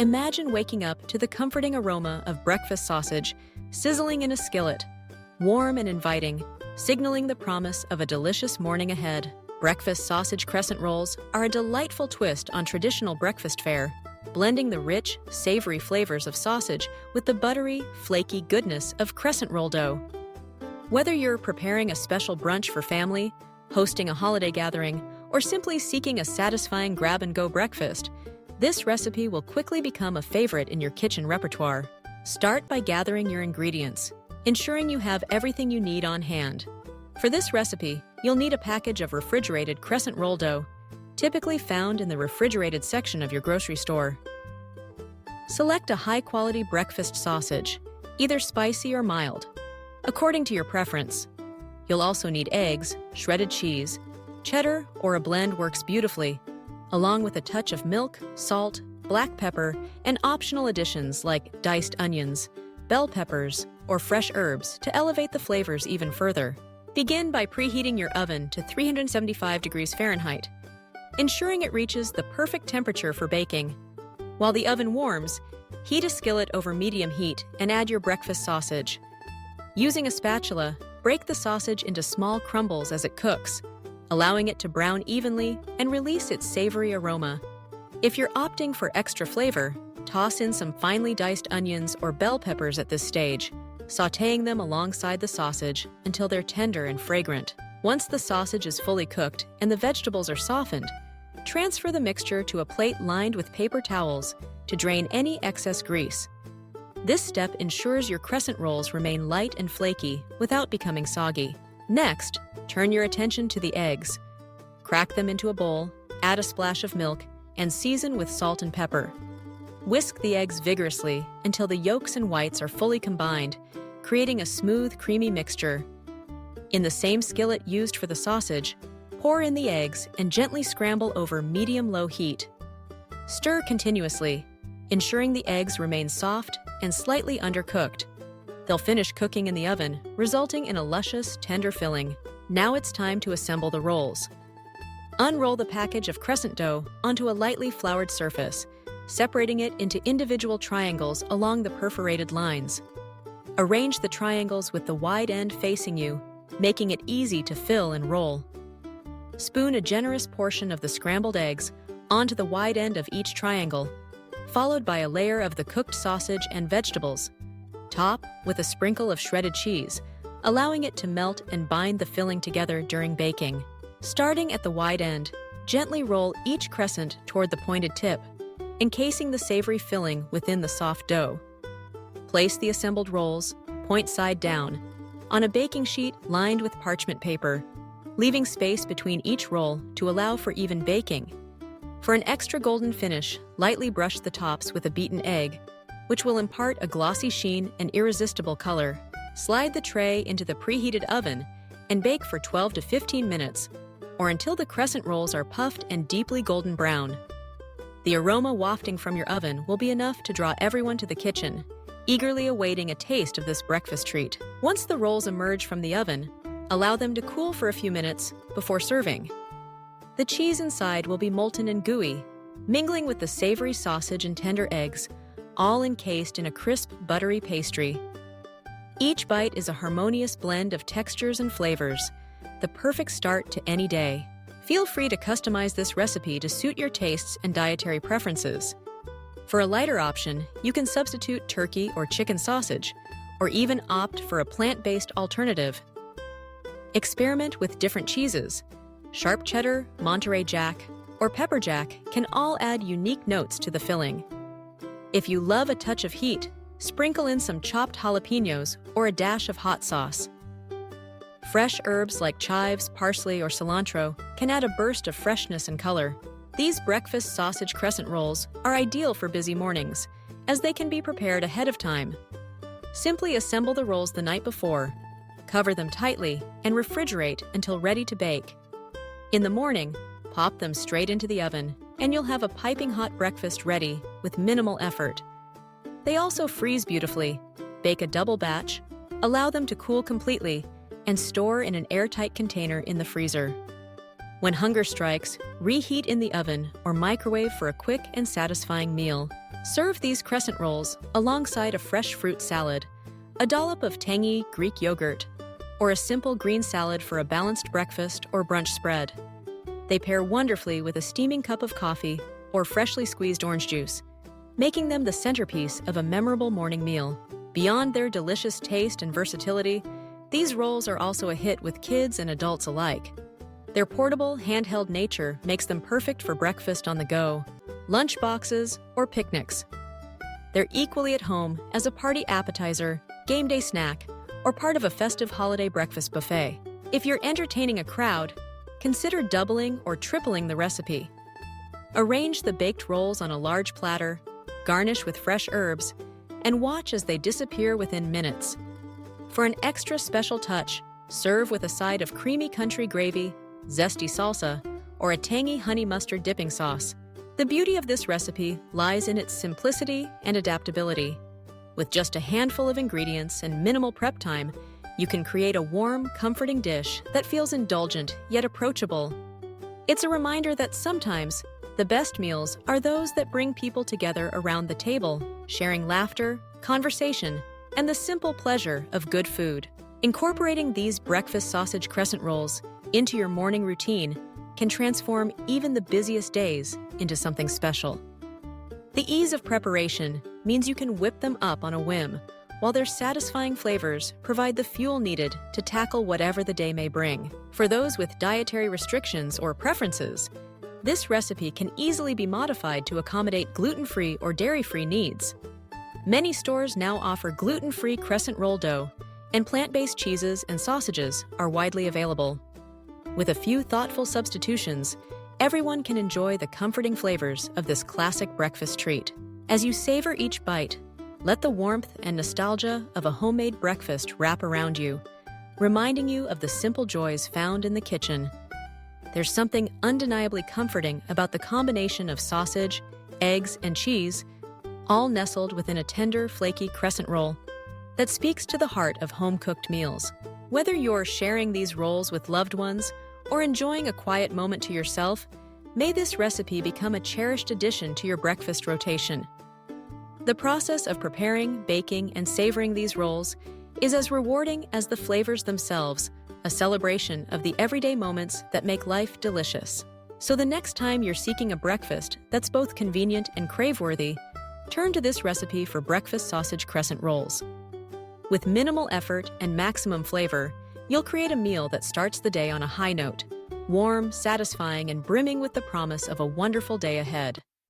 Imagine waking up to the comforting aroma of breakfast sausage sizzling in a skillet, warm and inviting, signaling the promise of a delicious morning ahead. Breakfast sausage crescent rolls are a delightful twist on traditional breakfast fare, blending the rich, savory flavors of sausage with the buttery, flaky goodness of crescent roll dough. Whether you're preparing a special brunch for family, hosting a holiday gathering, or simply seeking a satisfying grab-and-go breakfast, this recipe will quickly become a favorite in your kitchen repertoire. Start by gathering your ingredients, ensuring you have everything you need on hand. For this recipe, you'll need a package of refrigerated crescent roll dough, typically found in the refrigerated section of your grocery store. Select a high-quality breakfast sausage, either spicy or mild, according to your preference. You'll also need eggs, shredded cheese, cheddar, or a blend works beautifully, along with a touch of milk, salt, black pepper, and optional additions like diced onions, bell peppers, or fresh herbs to elevate the flavors even further. Begin by preheating your oven to 375 degrees Fahrenheit, ensuring it reaches the perfect temperature for baking. While the oven warms, heat a skillet over medium heat and add your breakfast sausage. Using a spatula, break the sausage into small crumbles as it cooks, allowing it to brown evenly and release its savory aroma. If you're opting for extra flavor, toss in some finely diced onions or bell peppers at this stage, sautéing them alongside the sausage until they're tender and fragrant. Once the sausage is fully cooked and the vegetables are softened, transfer the mixture to a plate lined with paper towels to drain any excess grease. This step ensures your crescent rolls remain light and flaky without becoming soggy. Next, turn your attention to the eggs. Crack them into a bowl, add a splash of milk, and season with salt and pepper. Whisk the eggs vigorously until the yolks and whites are fully combined, creating a smooth, creamy mixture. In the same skillet used for the sausage, pour in the eggs and gently scramble over medium-low heat. Stir continuously, ensuring the eggs remain soft and slightly undercooked. They'll finish cooking in the oven, resulting in a luscious, tender filling. Now it's time to assemble the rolls. Unroll the package of crescent dough onto a lightly floured surface, separating it into individual triangles along the perforated lines. Arrange the triangles with the wide end facing you, making it easy to fill and roll. Spoon a generous portion of the scrambled eggs onto the wide end of each triangle, followed by a layer of the cooked sausage and vegetables. Top with a sprinkle of shredded cheese, allowing it to melt and bind the filling together during baking. Starting at the wide end, gently roll each crescent toward the pointed tip, encasing the savory filling within the soft dough. Place the assembled rolls, point side down, on a baking sheet lined with parchment paper, leaving space between each roll to allow for even baking. For an extra golden finish, lightly brush the tops with a beaten egg, which will impart a glossy sheen and irresistible color. Slide the tray into the preheated oven and bake for 12 to 15 minutes, or until the crescent rolls are puffed and deeply golden brown. The aroma wafting from your oven will be enough to draw everyone to the kitchen, eagerly awaiting a taste of this breakfast treat. Once the rolls emerge from the oven, allow them to cool for a few minutes before serving. The cheese inside will be molten and gooey, mingling with the savory sausage and tender eggs, all encased in a crisp, buttery pastry. Each bite is a harmonious blend of textures and flavors, the perfect start to any day. Feel free to customize this recipe to suit your tastes and dietary preferences. For a lighter option, you can substitute turkey or chicken sausage, or even opt for a plant-based alternative. Experiment with different cheeses. Sharp cheddar, Monterey Jack, or pepper jack can all add unique notes to the filling. If you love a touch of heat, sprinkle in some chopped jalapenos or a dash of hot sauce. Fresh herbs like chives, parsley, or cilantro can add a burst of freshness and color. These breakfast sausage crescent rolls are ideal for busy mornings, as they can be prepared ahead of time. Simply assemble the rolls the night before, cover them tightly, and refrigerate until ready to bake. In the morning, pop them straight into the oven, and you'll have a piping hot breakfast ready with minimal effort. They also freeze beautifully. Bake a double batch, allow them to cool completely, and store in an airtight container in the freezer. When hunger strikes, reheat in the oven or microwave for a quick and satisfying meal. Serve these crescent rolls alongside a fresh fruit salad, a dollop of tangy Greek yogurt, or a simple green salad for a balanced breakfast or brunch spread. They pair wonderfully with a steaming cup of coffee or freshly squeezed orange juice, making them the centerpiece of a memorable morning meal. Beyond their delicious taste and versatility, these rolls are also a hit with kids and adults alike. Their portable, handheld nature makes them perfect for breakfast on the go, lunch boxes, or picnics. They're equally at home as a party appetizer, game day snack, or part of a festive holiday breakfast buffet. If you're entertaining a crowd, consider doubling or tripling the recipe. Arrange the baked rolls on a large platter, garnish with fresh herbs, and watch as they disappear within minutes. For an extra special touch, serve with a side of creamy country gravy, zesty salsa, or a tangy honey mustard dipping sauce. The beauty of this recipe lies in its simplicity and adaptability. With just a handful of ingredients and minimal prep time, you can create a warm, comforting dish that feels indulgent yet approachable. It's a reminder that sometimes the best meals are those that bring people together around the table, sharing laughter, conversation, and the simple pleasure of good food. Incorporating these breakfast sausage crescent rolls into your morning routine can transform even the busiest days into something special. The ease of preparation means you can whip them up on a whim, while their satisfying flavors provide the fuel needed to tackle whatever the day may bring. For those with dietary restrictions or preferences, this recipe can easily be modified to accommodate gluten-free or dairy-free needs. Many stores now offer gluten-free crescent roll dough, and plant-based cheeses and sausages are widely available. With a few thoughtful substitutions, everyone can enjoy the comforting flavors of this classic breakfast treat. As you savor each bite, let the warmth and nostalgia of a homemade breakfast wrap around you, reminding you of the simple joys found in the kitchen. There's something undeniably comforting about the combination of sausage, eggs, and cheese, all nestled within a tender, flaky crescent roll that speaks to the heart of home-cooked meals. Whether you're sharing these rolls with loved ones or enjoying a quiet moment to yourself, may this recipe become a cherished addition to your breakfast rotation. The process of preparing, baking, and savoring these rolls is as rewarding as the flavors themselves, a celebration of the everyday moments that make life delicious. So the next time you're seeking a breakfast that's both convenient and crave-worthy, turn to this recipe for breakfast sausage crescent rolls. With minimal effort and maximum flavor, you'll create a meal that starts the day on a high note, warm, satisfying, and brimming with the promise of a wonderful day ahead.